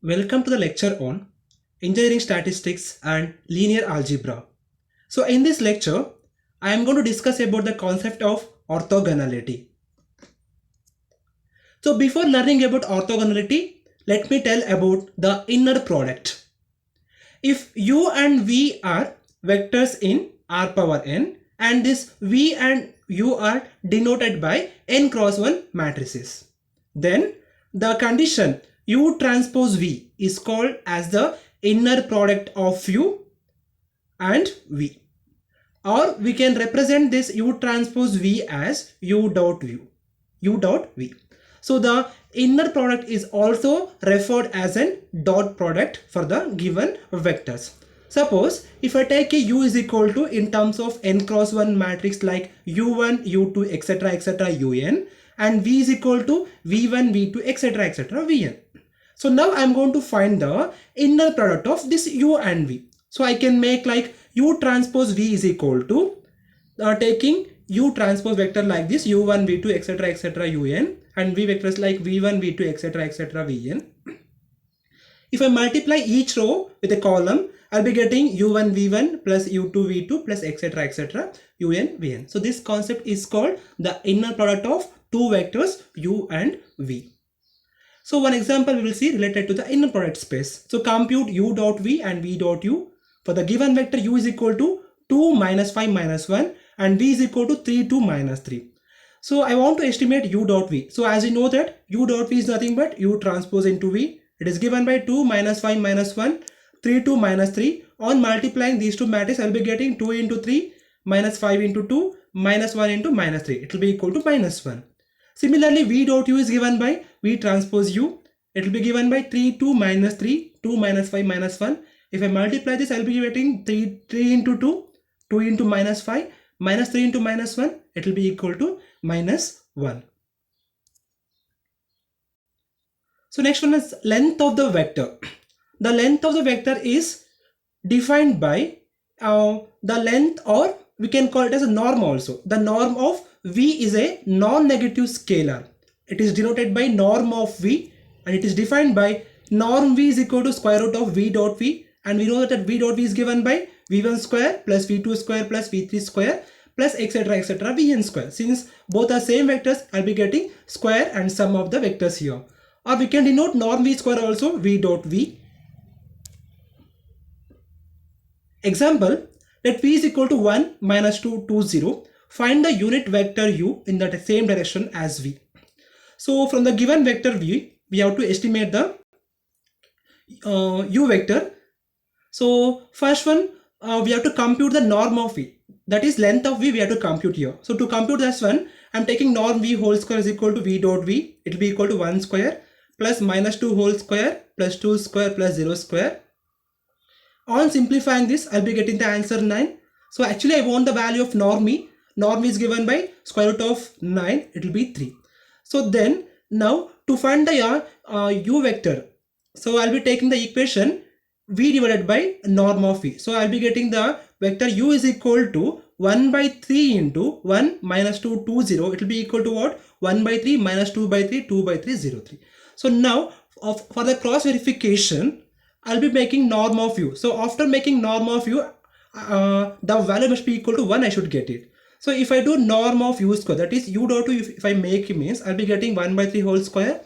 Welcome to the lecture on Engineering Statistics and Linear Algebra. So in this lecture, I am going to discuss about the concept of orthogonality. So before learning about orthogonality, let me tell about the inner product. If U and V are vectors in R power n and this V and U are denoted by n cross 1 matrices, then the condition U transpose V is called as the inner product of U and V. Or we can represent this U transpose V as U dot V. So the inner product is also referred as a dot product for the given vectors. Suppose if I take a U is equal to in terms of n cross 1 matrix like U1, U2, etc. Un, and V is equal to V1, V2, etc. Vn. So now I am going to find the inner product of this U and V. So I can make like U transpose V is equal to taking U transpose vector like this U1, V2, etc. Un, and V vectors like V1, V2, etc. Vn. If I multiply each row with a column, I'll be getting U1 V1 plus U2 V2 plus etc. Un Vn. So this concept is called the inner product of two vectors U and V. So one example we will see related to the inner product space. So compute U dot V and V dot U for the given vector U is equal to 2 minus 5 minus 1 and V is equal to 3 2 minus 3. So I want to estimate U dot V. So as you know that U dot V is nothing but U transpose into V. It is given by 2 minus 5 minus 1, 3 2 minus 3. On multiplying these two matrices, I will be getting 2 into 3 minus 5 into 2 minus 1 into minus 3. It will be equal to minus 1. Similarly, V dot U is given by V transpose U. It will be given by 3 2 minus 3, 2 minus 5 minus 1. If I multiply this, I will be getting 3 into 2, 2 into minus 5, minus 3 into minus 1. It will be equal to minus 1. So next one is length of the vector. The length of the vector is defined by the length, or we can call it as a norm also. The norm of V is a non-negative scalar. It is denoted by norm of V and it is defined by norm V is equal to square root of V dot V, and we know that V dot V is given by V1 square plus V2 square plus V3 square plus etc Vn square. Since both are same vectors, I'll be getting square and sum of the vectors here. Or we can denote norm V square also V dot V. Example, let V is equal to 1 minus 2 2 0. Find the unit vector U in the same direction as V. So from the given vector V, we have to estimate the U vector. So first one, we have to compute the norm of V. That is length of V we have to compute here. So to compute this one, I am taking norm V whole square is equal to V dot V. It will be equal to 1 square plus minus 2 whole square plus 2 square plus 0 square. On simplifying this, I'll be getting the answer 9. So actually I want the value of norm V. Norm is given by square root of 9. It will be 3. So then now to find the U vector, so I'll be taking the equation V divided by norm of V. So I'll be getting the vector U is equal to 1 by 3 into 1 minus 2 2 0. It will be equal to what? 1 by 3 minus 2 by 3 2 by 3 0 3. So now for the cross verification, I'll be making norm of U. So after making norm of U, the value must be equal to 1. I should get it. So if I do norm of U square, that is U dot U, if I make it means I'll be getting 1 by 3 whole square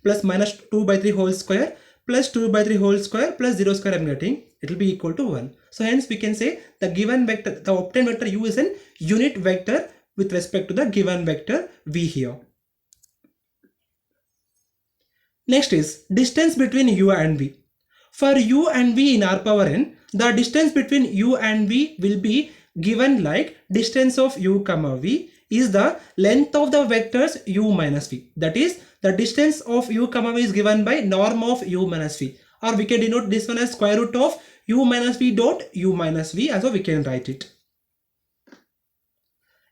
plus minus 2 by 3 whole square plus 2 by 3 whole square plus 0 square I'm getting. It will be equal to 1. So hence we can say the given vector, the obtained vector U is an unit vector with respect to the given vector V here. Next is distance between U and V. For U and V in R power n, the distance between U and V will be given like distance of U comma V is the length of the vectors U minus V. That is the distance of U comma V is given by norm of U minus V, or we can denote this one as square root of U minus V dot U minus V, as we can write it.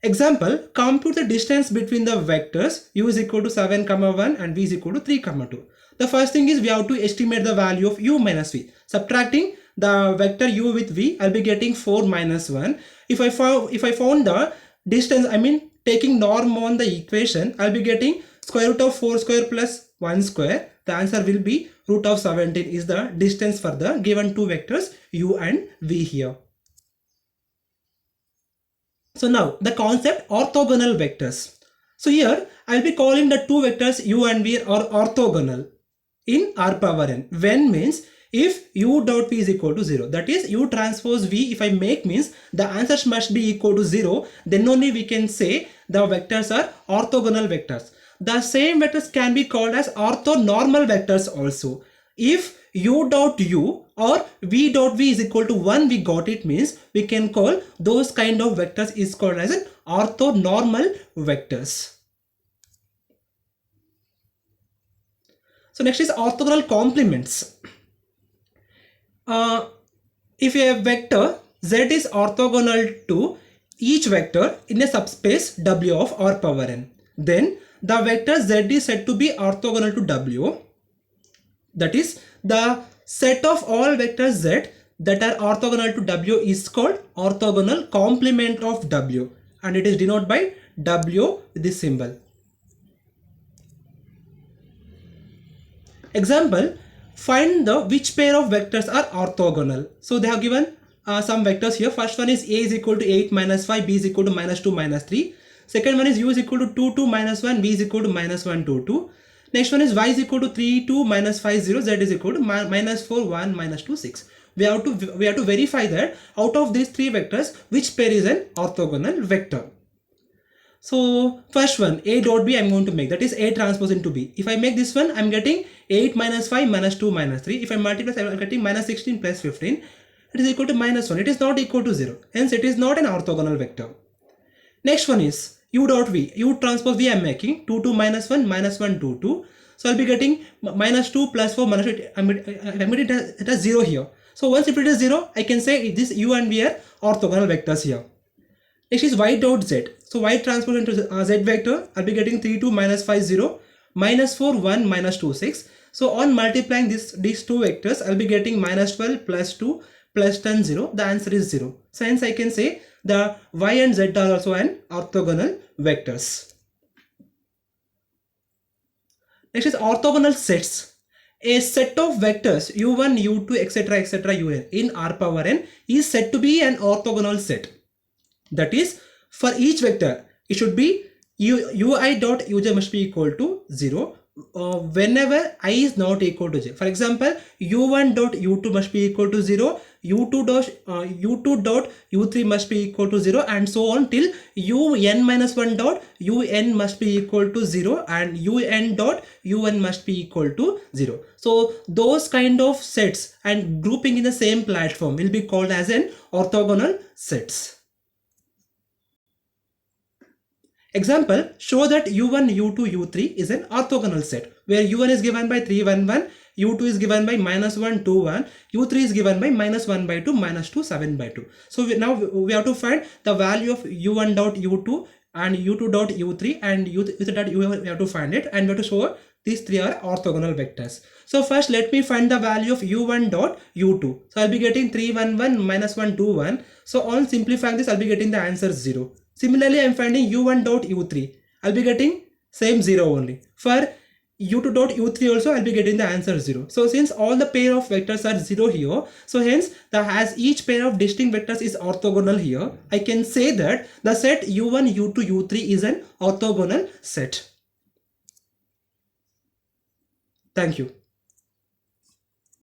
Example, compute the distance between the vectors U is equal to 7 comma 1 and V is equal to 3 comma 2. The first thing is we have to estimate the value of U minus V. Subtracting the vector U with V, I'll be getting 4 minus 1. If I found the distance, I mean taking norm on the equation, I'll be getting square root of 4 square plus 1 square. The answer will be root of 17 is the distance for the given two vectors u and v here. So now the concept orthogonal vectors. So here I'll be calling the two vectors u and v are orthogonal in r power n. When means if u dot v is equal to 0, that is u transpose v, if I make means the answers must be equal to 0, then only we can say the vectors are orthogonal vectors. The same vectors can be called as orthonormal vectors also. If u dot u or v dot v is equal to 1, we got it, means we can call those kind of vectors is called as an orthonormal vectors. So next is orthogonal complements. If a vector z is orthogonal to each vector in a subspace w of r power n, then the vector z is said to be orthogonal to w. That is, the set of all vectors z that are orthogonal to w is called orthogonal complement of w, and it is denoted by w with this symbol. Example, find the which pair of vectors are orthogonal. So they have given some vectors here. First one is a is equal to 8 minus 5, b is equal to minus 2 minus 3. Second one is u is equal to 2 2 minus 1, v is equal to minus 1 2 2. Next one is y is equal to 3 2 minus 5 0, z is equal to minus 4 1 minus 2 6. We have to verify that out of these three vectors which pair is an orthogonal vector. So first one, a dot b, I'm going to make, that is a transpose into b. If I make this one, I'm getting 8 minus 5 minus 2 minus 3. If I multiply, I'm getting minus 16 plus 15. It is equal to minus 1. It is not equal to 0. Hence, it is not an orthogonal vector. Next one is u dot v. U transpose v I'm making 2 2 minus 1 minus 1 2 2. So I'll be getting minus 2 plus 4 minus 8. I'm getting it as 0 here. So once if it is 0, I can say this u and v are orthogonal vectors here. Next is y dot z. So y transpose into z vector, I'll be getting 3 2 minus 5 0 minus 4 1 minus 2 6. So on multiplying these two vectors, I'll be getting minus 12 plus 2 plus 10 0. The answer is 0. So hence I can say the y and z are also an orthogonal vectors. Next is orthogonal sets. A set of vectors u1, u2, etc. un in r power n is said to be an orthogonal set. That is, for each vector, it should be ui dot uj must be equal to 0 whenever I is not equal to j. For example, u1 dot u2 must be equal to 0, u2 dot u3 must be equal to 0, and so on till un minus 1 dot un must be equal to 0 and un dot un must be equal to 0. So those kind of sets and grouping in the same platform will be called as an orthogonal sets. Example, show that u1, u2, u3 is an orthogonal set where u1 is given by 3 1 1, u2 is given by minus 1 2 1, u3 is given by minus 1 by 2, minus 2 7 by 2. So now we have to find the value of u1 dot u2 and u2 dot u3 and u3 dot u1. We have to find it and we have to show these three are orthogonal vectors. So first let me find the value of u1 dot u2. So I'll be getting 3 1 1 minus 1 2 1. So on simplifying this, I'll be getting the answer 0. Similarly, I'm finding u1 dot u3. I'll be getting same 0 only. For u2 dot u3 also, I'll be getting the answer 0. So since all the pair of vectors are 0 here, so hence as each pair of distinct vectors is orthogonal here, I can say that the set u1, u2, u3 is an orthogonal set. Thank you.